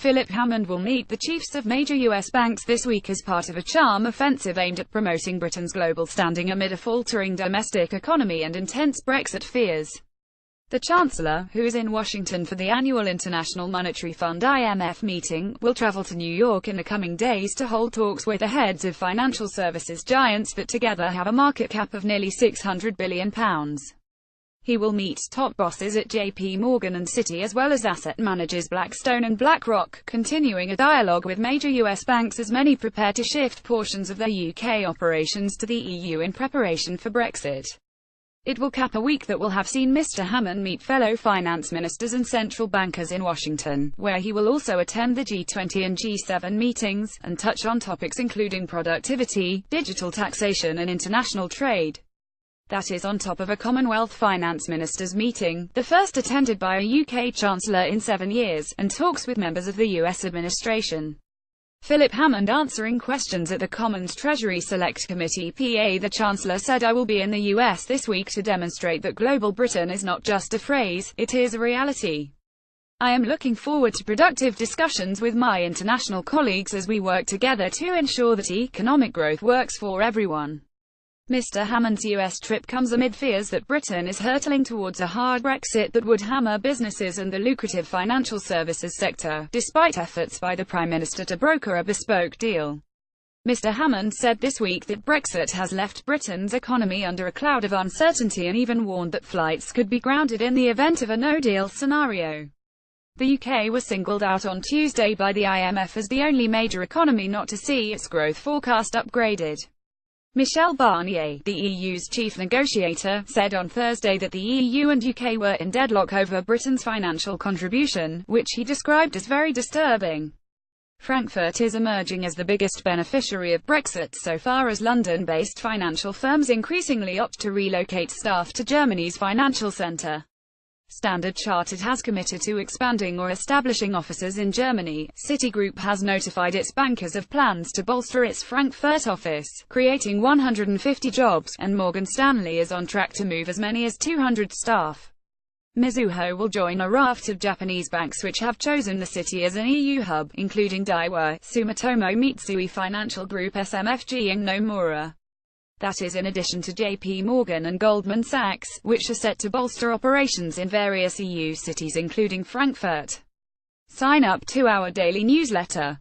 Philip Hammond will meet the chiefs of major U.S. banks this week as part of a charm offensive aimed at promoting Britain's global standing amid a faltering domestic economy and intense Brexit fears. The Chancellor, who is in Washington for the annual International Monetary Fund (IMF) meeting, will travel to New York in the coming days to hold talks with the heads of financial services giants that together have a market cap of nearly £600 billion. He will meet top bosses at JP Morgan and Citi as well as asset managers Blackstone and BlackRock, continuing a dialogue with major US banks as many prepare to shift portions of their UK operations to the EU in preparation for Brexit. It will cap a week that will have seen Mr. Hammond meet fellow finance ministers and central bankers in Washington, where he will also attend the G20 and G7 meetings, and touch on topics including productivity, digital taxation and international trade. That is on top of a Commonwealth Finance Ministers meeting, the first attended by a UK Chancellor in 7 years, and talks with members of the US administration. Philip Hammond answering questions at the Commons Treasury Select Committee (PA). The Chancellor said, "I will be in the US this week to demonstrate that Global Britain is not just a phrase, it is a reality. I am looking forward to productive discussions with my international colleagues as we work together to ensure that economic growth works for everyone." Mr. Hammond's US trip comes amid fears that Britain is hurtling towards a hard Brexit that would hammer businesses and the lucrative financial services sector, despite efforts by the Prime Minister to broker a bespoke deal. Mr. Hammond said this week that Brexit has left Britain's economy under a cloud of uncertainty and even warned that flights could be grounded in the event of a no-deal scenario. The UK was singled out on Tuesday by the IMF as the only major economy not to see its growth forecast upgraded. Michel Barnier, the EU's chief negotiator, said on Thursday that the EU and UK were in deadlock over Britain's financial contribution, which he described as very disturbing. Frankfurt is emerging as the biggest beneficiary of Brexit so far as London-based financial firms increasingly opt to relocate staff to Germany's financial centre. Standard Chartered has committed to expanding or establishing offices in Germany. Citigroup has notified its bankers of plans to bolster its Frankfurt office, creating 150 jobs, and Morgan Stanley is on track to move as many as 200 staff. Mizuho will join a raft of Japanese banks which have chosen the city as an EU hub, including Daiwa, Sumitomo Mitsui Financial Group SMFG and Nomura. That is in addition to JP Morgan and Goldman Sachs, which are set to bolster operations in various EU cities including Frankfurt. Sign up to our daily newsletter.